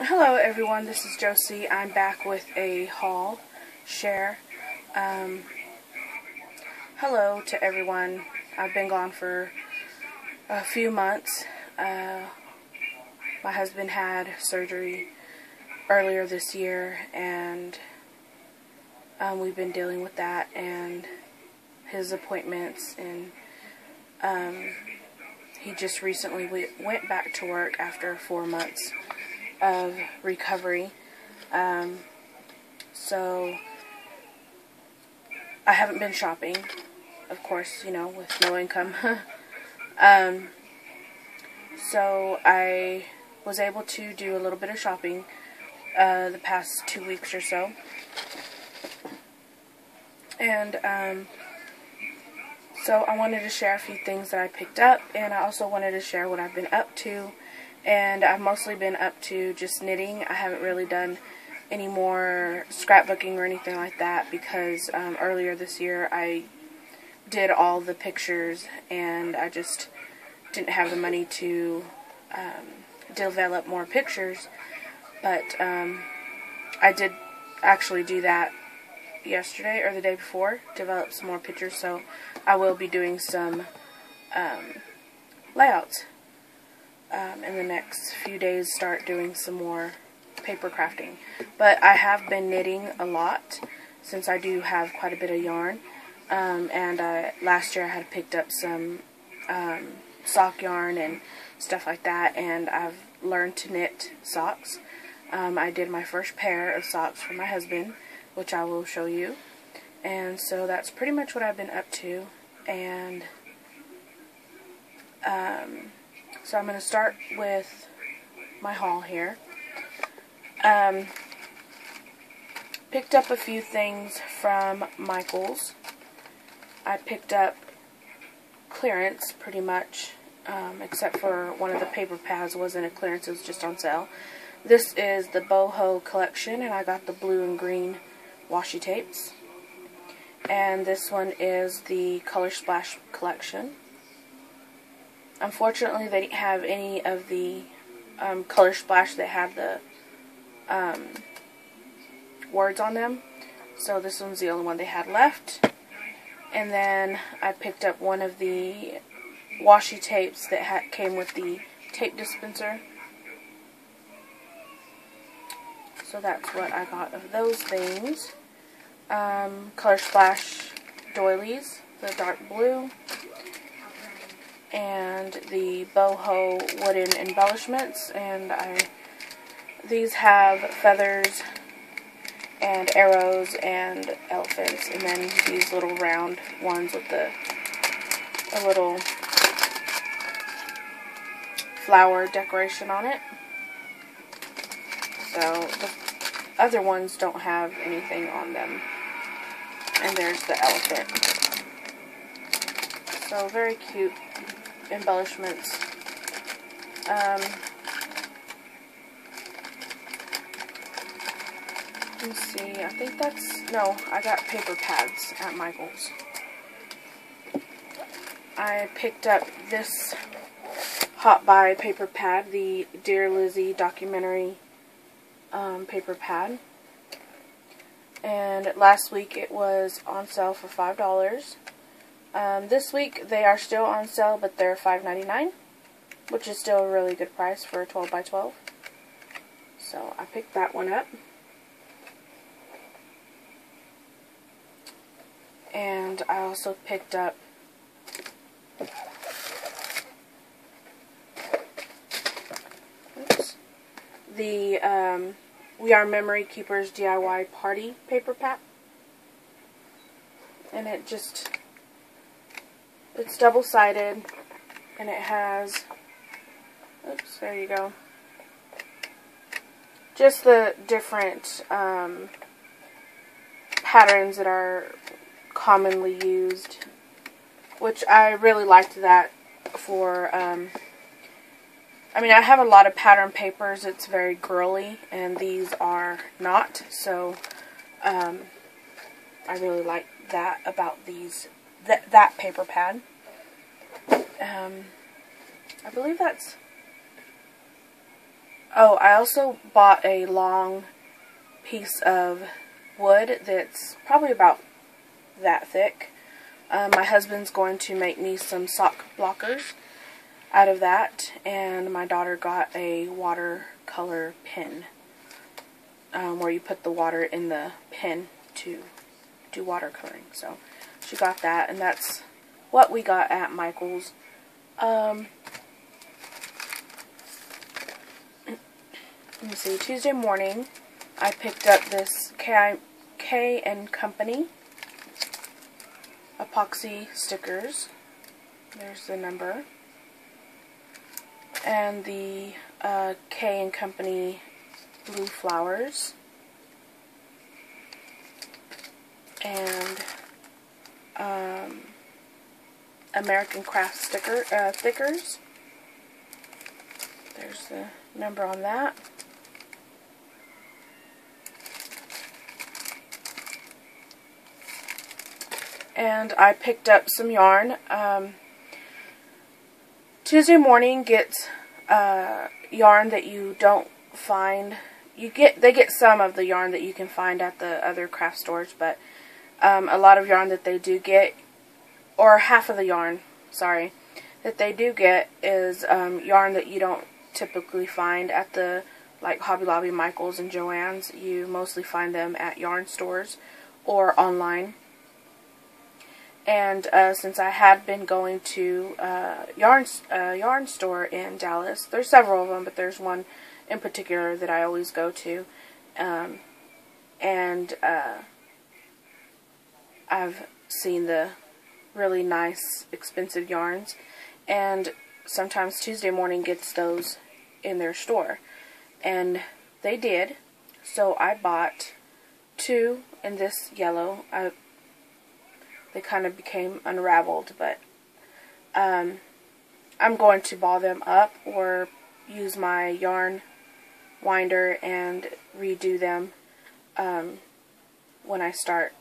Hello everyone, this is Josie. I'm back with a haul share. Hello to everyone. I've been gone for a few months. My husband had surgery earlier this year, and we've been dealing with that and his appointments, and he just recently went back to work after 4 months of recovery. So I haven't been shopping, of course, you know, with no income. So I was able to do a little bit of shopping the past 2 weeks or so. And so I wanted to share a few things that I picked up, and I also wanted to share what I've been up to. And I've mostly been up to just knitting. I haven't really done any more scrapbooking or anything like that because earlier this year I did all the pictures and I just didn't have the money to develop more pictures. But I did actually do that yesterday or the day before, develop some more pictures, so I will be doing some layouts in the next few days, start doing some more paper crafting. But I have been knitting a lot since I do have quite a bit of yarn, and last year I had picked up some sock yarn and stuff like that, and I've learned to knit socks. I did my first pair of socks for my husband, which I will show you, and so that's pretty much what I've been up to. And so I'm going to start with my haul here. Picked up a few things from Michaels. I picked up clearance pretty much, except for one of the paper pads wasn't a clearance, it was just on sale. This is the Boho collection, and I got the blue and green washi tapes. And this one is the Color Splash collection. Unfortunately, they didn't have any of the Color Splash that had the words on them, so this one's the only one they had left. And then I picked up one of the washi tapes that came with the tape dispenser. So that's what I got of those things. Color Splash doilies, the dark blue, and the Boho wooden embellishments, and these have feathers and arrows and elephants, and then these little round ones with a little flower decoration on it. So the other ones don't have anything on them. And there's the elephant. So very cute embellishments. Let's see, I think no, I got paper pads at Michaels. I picked up this Hot Buy paper pad, the Dear Lizzie documentary paper pad. And last week it was on sale for $5. This week they are still on sale, but they're $5.99, which is still a really good price for a 12 by 12. So I picked that one up. And I also picked up the We Are Memory Keepers DIY Party paper pack. And it's double-sided, and it has, oops, there you go, just the different patterns that are commonly used, which I really liked that for, I mean, I have a lot of pattern papers. It's very girly, and these are not, so I really like that about these, that paper pad. I believe that's Oh, I also bought a long piece of wood that's probably about that thick. My husband's going to make me some sock blockers out of that, and my daughter got a watercolor pen where you put the water in the pen to do watercoloring. So she got that, and that's what we got at Michael's. Let me see, Tuesday morning I picked up this K and Company epoxy stickers. There's the number. And the K and Company blue flowers. And American Craft stickers. There's the number on that. And I picked up some yarn. Tuesday morning gets yarn that you don't find. They get some of the yarn that you can find at the other craft stores, but a lot of yarn that they do get, or half of the yarn, sorry, that they do get is yarn that you don't typically find at the like Hobby Lobby, Michael's, and Joann's. You mostly find them at yarn stores or online. And since I had been going to yarn store in Dallas, there's several of them, but there's one in particular that I always go to, and I've seen the really nice, expensive yarns, and sometimes Tuesday morning gets those in their store, and they did, so I bought 2 in this yellow. They kind of became unraveled, but I'm going to ball them up or use my yarn winder and redo them when I start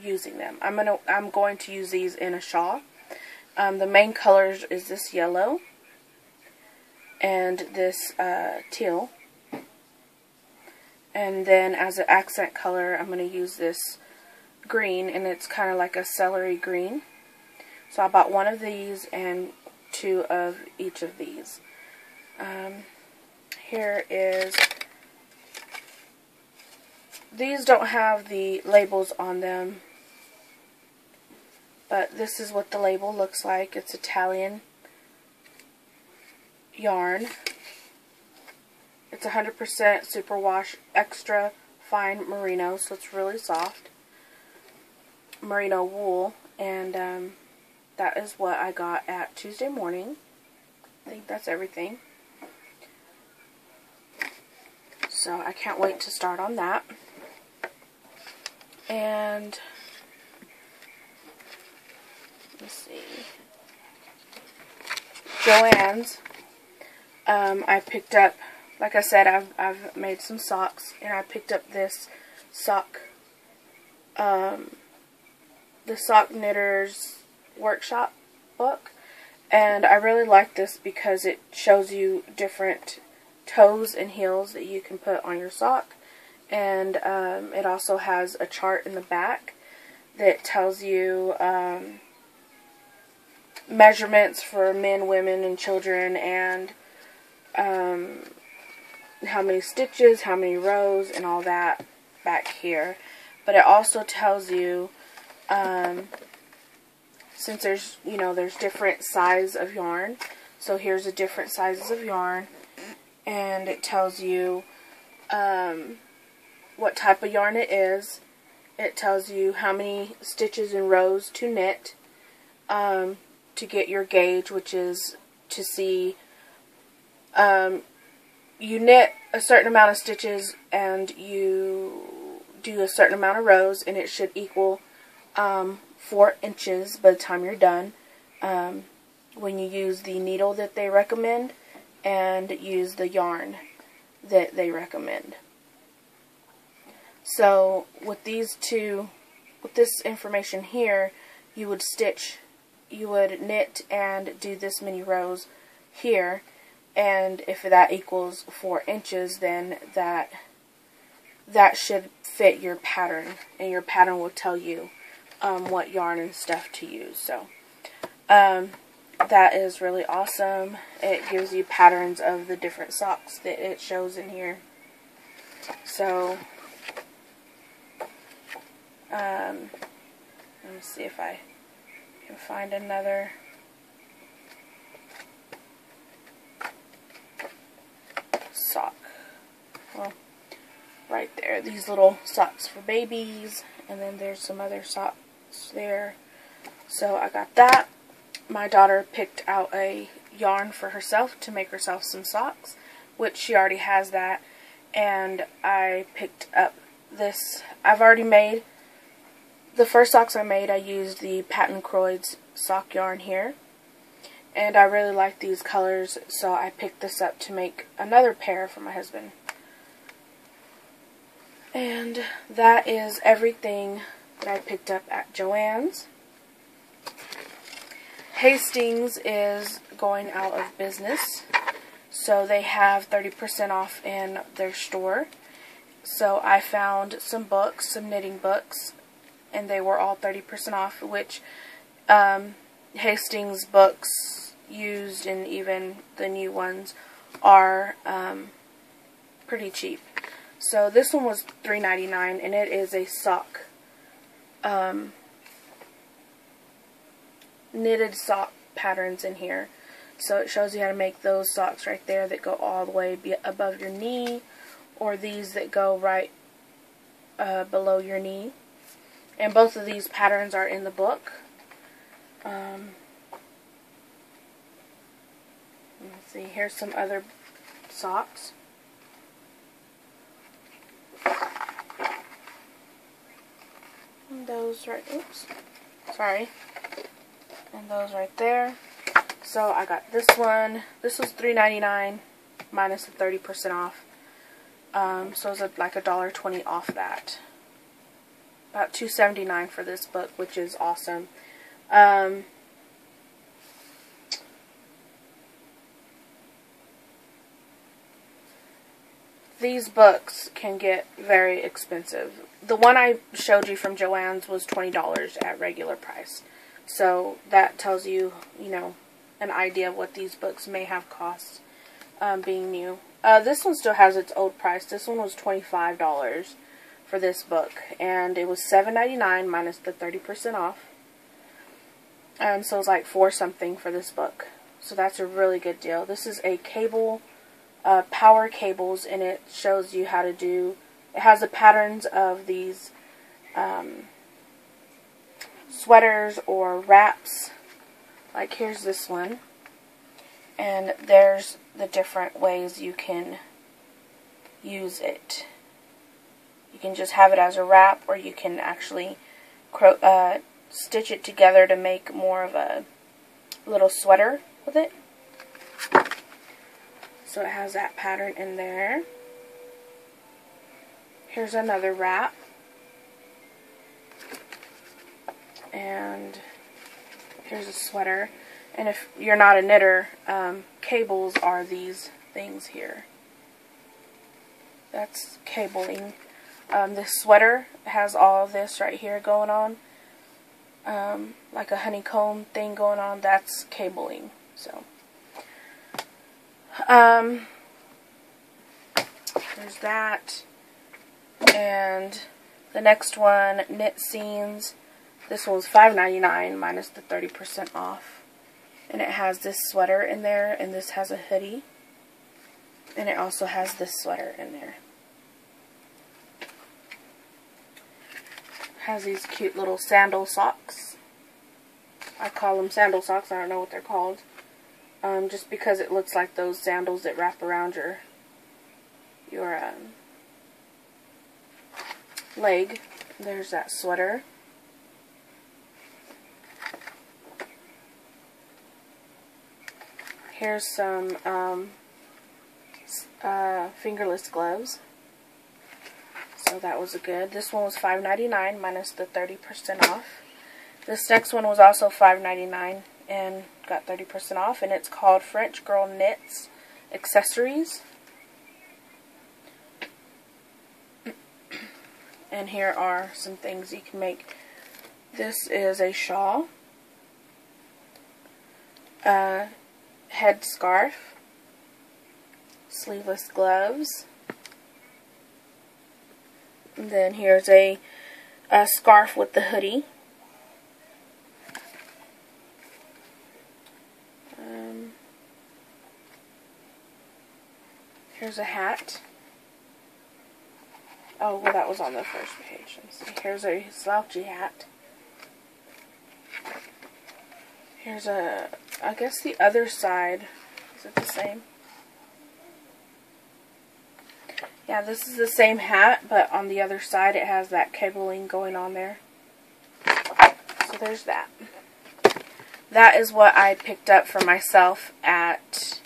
using them. I'm going to use these in a shawl. The main colors is this yellow and this teal, and then as an accent color I'm going to use this green, and it's kind of like a celery green. So I bought 1 of these and 2 of each of these. Here is, these don't have the labels on them, but this is what the label looks like. It's Italian yarn. It's 100% superwash extra fine merino, so it's really soft. Merino wool, and that is what I got at Tuesday morning. I think that's everything. So I can't wait to start on that. And let's see, Joann's. I picked up, like I said, I've made some socks, and I picked up this sock. The Sock Knitters Workshop book, and I really like this because it shows you different toes and heels that you can put on your sock, and it also has a chart in the back that tells you measurements for men, women, and children, and how many stitches, how many rows, and all that back here. But it also tells you, since there's different size of yarn, so here's the different sizes of yarn, and it tells you what type of yarn it is. It tells you how many stitches and rows to knit, to get your gauge, which is to see, you knit a certain amount of stitches and you do a certain amount of rows, and it should equal 4 inches by the time you're done, when you use the needle that they recommend and use the yarn that they recommend. So with this information here, you would knit and do this many rows here, and if that equals 4 inches, then that should fit your pattern, and your pattern will tell you what yarn and stuff to use. So that is really awesome. It gives you patterns of the different socks that it shows in here. So let me see if I can find another. Sock. Well, right there. These little socks for babies. And then there's some other socks there. So I got that. My daughter picked out a yarn for herself to make herself some socks, which she already has that. And I picked up this. I've already made the first socks I made. I used the Patent Croyd's sock yarn here. And I really like these colors, so I picked this up to make another pair for my husband. And that is everything that I picked up at Joann's. Hastings is going out of business, so they have 30% off in their store. So I found some books, some knitting books, and they were all 30% off, which Hastings books used, and even the new ones, are pretty cheap. So this one was $3.99, and it is a sock, knitted sock patterns in here. So it shows you how to make those socks right there that go all the way above your knee, or these that go right below your knee. And both of these patterns are in the book. Let's see, here's some other socks. And those right, oops, sorry. And those right there. So I got this one. This was $3.99 minus the 30% off. So it was like $1.20 off that. About $2.79 for this book, which is awesome. These books can get very expensive. The one I showed you from Joann's was $20 at regular price. So that tells you, you know, an idea of what these books may have cost being new. This one still has its old price. This one was $25 for this book, and it was $7.99 minus the 30% off. So it was like $4 something for this book. So that's a really good deal. This is a cable, power cables, and it shows you how to do, it has the patterns of these sweaters or wraps. Like here's this one, and there's the different ways you can use it. You can just have it as a wrap, or you can actually stitch it together to make more of a little sweater with it. So it has that pattern in there. Here's another wrap. And here's a sweater. And if you're not a knitter, cables are these things here. That's cabling. This sweater has all of this right here going on. Like a honeycomb thing going on. That's cabling. So there's that. And the next one, Knit Scenes. This one was $5.99 minus the 30% off. And it has this sweater in there, and this has a hoodie. And it also has this sweater in there. Has these cute little sandal socks. I call them sandal socks. I don't know what they're called. Just because it looks like those sandals that wrap around your leg. There's that sweater. Here's some fingerless gloves. So that was good. This one was $5.99 minus the 30% off. This next one was also $5.99 and got 30% off, and it's called French Girl Knits accessories. And here are some things you can make. This is a shawl, a head scarf, sleeveless gloves, and then here's a scarf with the hoodie. Here's a hat. Oh, well, that was on the first page. Let's see. Here's a slouchy hat. Here's a, I guess the other side. Is it the same? Yeah, this is the same hat, but on the other side it has that cabling going on there. So there's that. That is what I picked up for myself at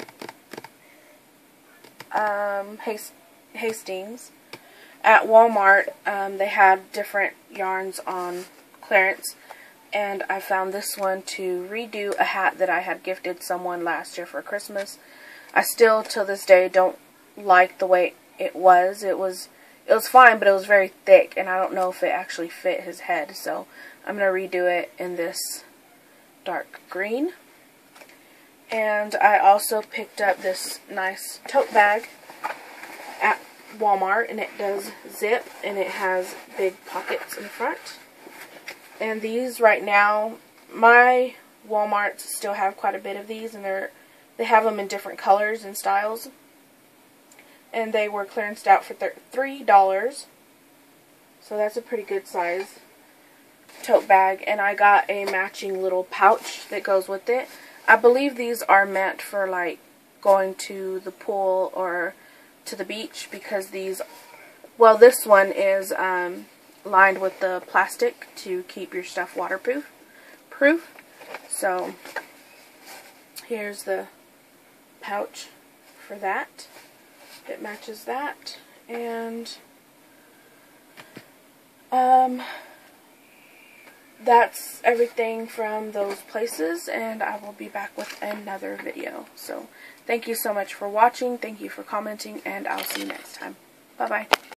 Hastings. At Walmart, they had different yarns on clearance, and I found this one to redo a hat that I had gifted someone last year for Christmas. I still, till this day, don't like the way it was. It was fine, but it was very thick, and I don't know if it actually fit his head, so I'm going to redo it in this dark green. And I also picked up this nice tote bag at Walmart, and it does zip, and it has big pockets in front. And these right now, my Walmarts still have quite a bit of these, and they have them in different colors and styles. And they were clearanced out for $3. So that's a pretty good size tote bag. And I got a matching little pouch that goes with it. I believe these are meant for like going to the pool or to the beach, because these, well, this one is lined with the plastic to keep your stuff waterproof. So here's the pouch for that. It matches that, and that's everything from those places, and I will be back with another video. So thank you so much for watching, thank you for commenting, and I'll see you next time. Bye bye.